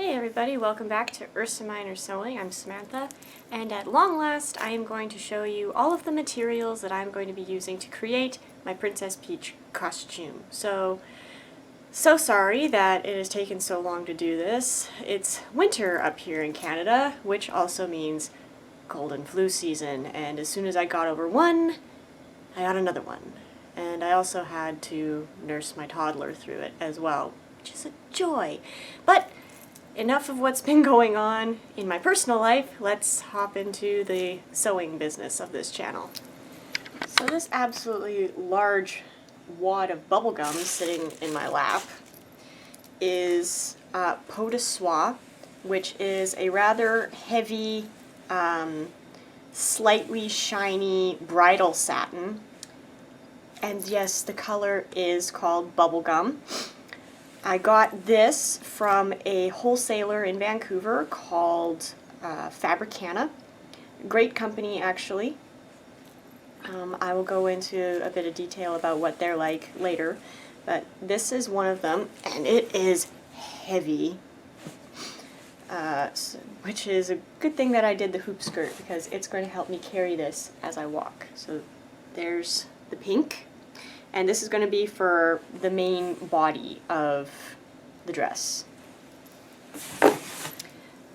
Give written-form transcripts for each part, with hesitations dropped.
Hey everybody, welcome back to Ursa Minor Sewing. I'm Samantha, and at long last I am going to show you all of the materials that I'm going to be using to create my Princess Peach costume. So sorry that it has taken so long to do this. It's winter up here in Canada, which also means cold and flu season, and as soon as I got over one, I got another one. And I also had to nurse my toddler through it as well, which is a joy. But enough of what's been going on in my personal life. Let's hop into the sewing business of this channel. So this absolutely large wad of bubble gum sitting in my lap is peau de soie, which is a rather heavy, slightly shiny bridal satin. And yes, the color is called bubblegum. I got this from a wholesaler in Vancouver called Fabricana. Great company, actually. I will go into a bit of detail about what they're like later, but this is one of them, and it is heavy, which is a good thing that I did the hoop skirt, because it's going to help me carry this as I walk. So there's the pink. And this is going to be for the main body of the dress.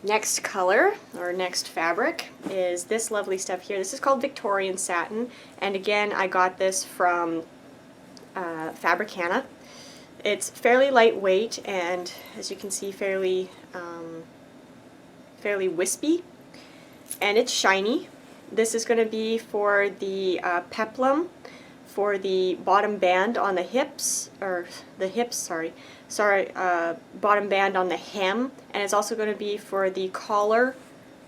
Next color, or next fabric, is this lovely stuff here. This is called Victorian Satin, and again I got this from Fabricana. It's fairly lightweight and, as you can see, fairly wispy, and it's shiny. This is going to be for the peplum, for the bottom band on the hips, bottom band on the hem, and it's also going to be for the collar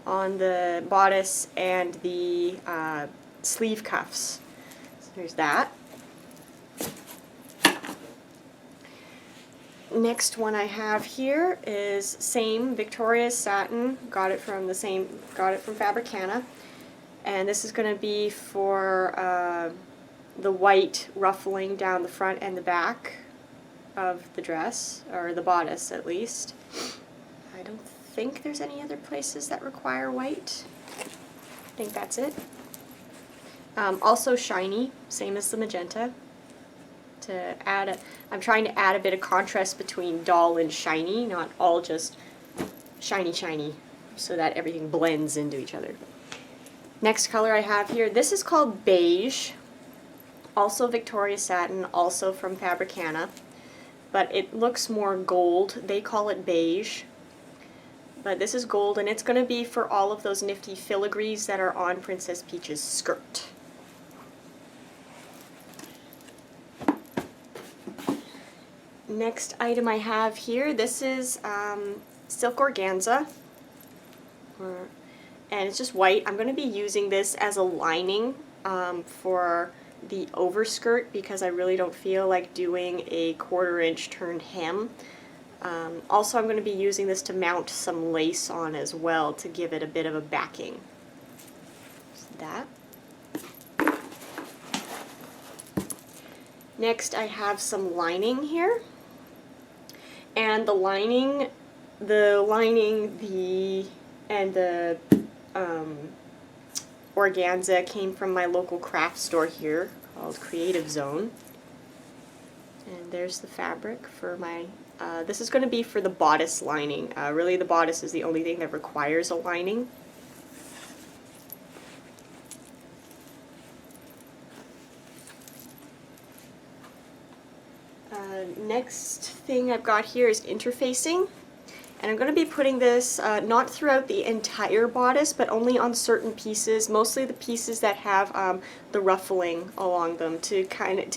on the bodice and the sleeve cuffs. So there's that. Next one I have here is same Victoria's satin. Got it from Fabricana, and this is going to be for the white ruffling down the front and the back of the dress, or the bodice at least. I don't think there's any other places that require white. I think that's it. Also shiny, same as the magenta. I'm trying to add a bit of contrast between dull and shiny, not all just shiny, so that everything blends into each other. Next color I have here, this is called beige. Also Victoria's Satin, also from Fabricana, but it looks more gold. They call it beige, but this is gold, and it's going to be for all of those nifty filigrees that are on Princess Peach's skirt. Next item I have here, this is silk organza, and it's just white. I'm going to be using this as a lining for the overskirt, because I really don't feel like doing a 1/4 inch turned hem. Also, I'm going to be using this to mount some lace on as well to give it a bit of a backing. So that. Next, I have some lining here, and the organza came from my local craft store here called Creative Zone. And there's the fabric for my, this is going to be for the bodice lining. Really the bodice is the only thing that requires a lining. Next thing I've got here is interfacing. And I'm going to be putting this not throughout the entire bodice, but only on certain pieces, mostly the pieces that have the ruffling along them, to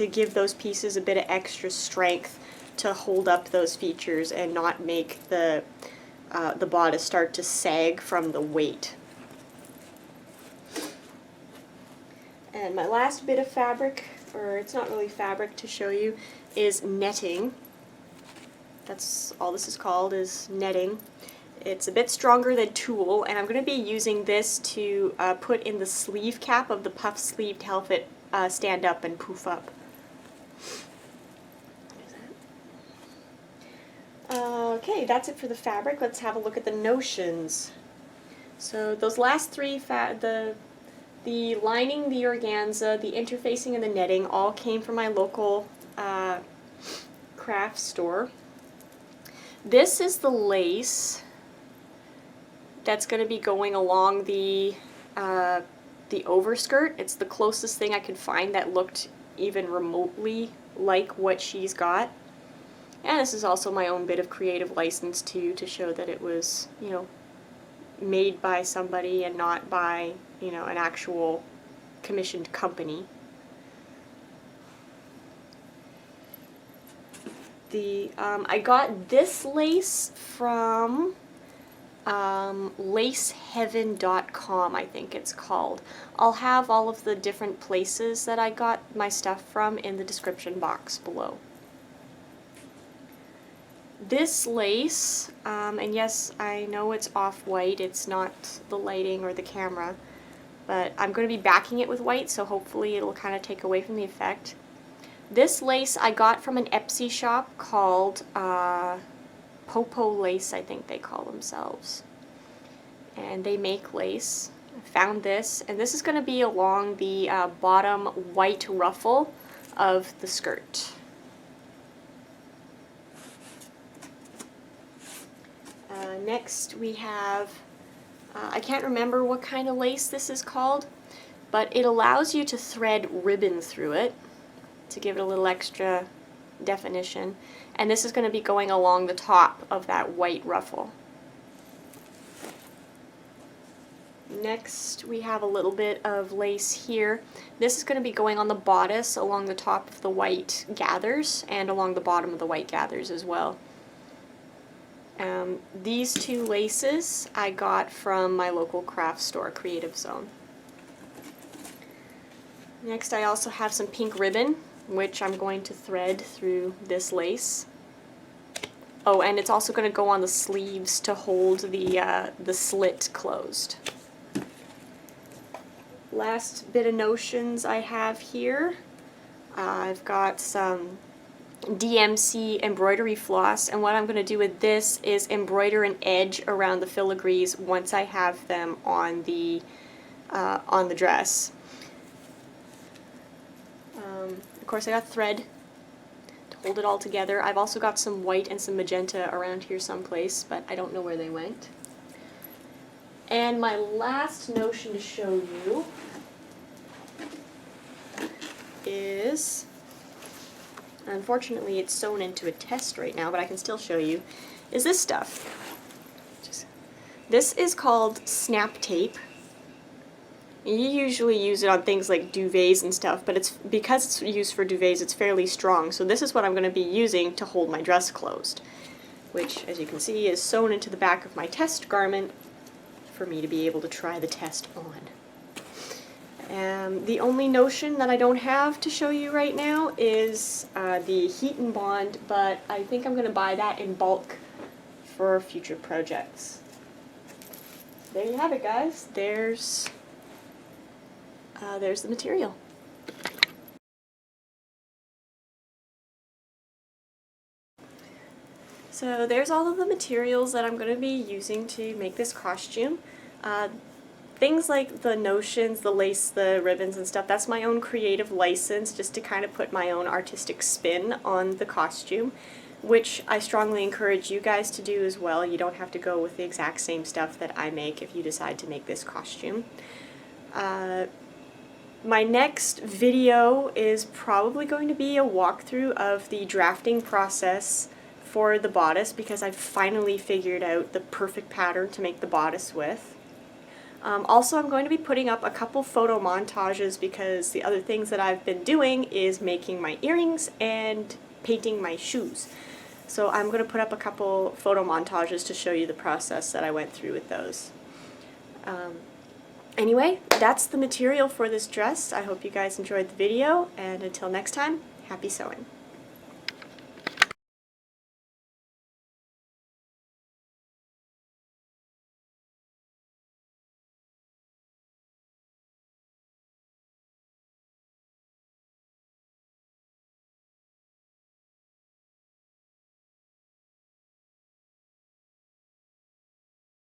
give those pieces a bit of extra strength to hold up those features and not make the bodice start to sag from the weight. And my last bit of fabric, or it's not really fabric to show you, is netting. That's all this is called, is netting. It's a bit stronger than tulle, and I'm going to be using this to put in the sleeve cap of the puff sleeve to help it stand up and poof up. Okay, that's it for the fabric. Let's have a look at the notions. So those last three, the lining, the organza, the interfacing, and the netting all came from my local craft store. This is the lace that's going to be going along the overskirt. It's the closest thing I could find that looked even remotely like what she's got. And this is also my own bit of creative license too, to show that it was, you know, made by somebody and not by, you know, an actual commissioned company. I got this lace from laceheaven.com, I think it's called. I'll have all of the different places that I got my stuff from in the description box below. This lace, and yes, I know it's off-white, it's not the lighting or the camera, but I'm going to be backing it with white, so hopefully it'll kind of take away from the effect. This lace I got from an Etsy shop called Popo Lace, I think they call themselves. And they make lace. I found this, and this is going to be along the bottom white ruffle of the skirt. Next we have, I can't remember what kind of lace this is called, but it allows you to thread ribbon through it to give it a little extra definition. And this is going to be going along the top of that white ruffle. Next we have a little bit of lace here. This is going to be going on the bodice along the top of the white gathers and along the bottom of the white gathers as well. These two laces I got from my local craft store, Creative Zone. Next I also have some pink ribbon, which I'm going to thread through this lace. Oh, and it's also going to go on the sleeves to hold the slit closed. Last bit of notions I have here. I've got some DMC embroidery floss, and what I'm going to do with this is embroider an edge around the filigrees once I have them on the dress. Of course I got thread to hold it all together. I've also got some white and some magenta around here someplace, but I don't know where they went. And my last notion to show you is, unfortunately it's sewn into a test right now, but I can still show you, is this stuff. This is called snap tape. You usually use it on things like duvets and stuff, but it's because it's used for duvets, it's fairly strong. So this is what I'm going to be using to hold my dress closed, which, as you can see, is sewn into the back of my test garment for me to be able to try the test on. The only notion that I don't have to show you right now is the heat and bond, but I think I'm going to buy that in bulk for future projects. There you have it, guys. There's the material. So there's all of the materials that I'm going to be using to make this costume. Things like the notions, the lace, the ribbons and stuff, that's my own creative license just to kind of put my own artistic spin on the costume, which I strongly encourage you guys to do as well. You don't have to go with the exact same stuff that I make if you decide to make this costume. My next video is probably going to be a walkthrough of the drafting process for the bodice, because I've finally figured out the perfect pattern to make the bodice with. Also, I'm going to be putting up a couple photo montages because the other things that I've been doing is making my earrings and painting my shoes. So I'm going to put up a couple photo montages to show you the process that I went through with those. Anyway, that's the material for this dress. I hope you guys enjoyed the video, and until next time, happy sewing.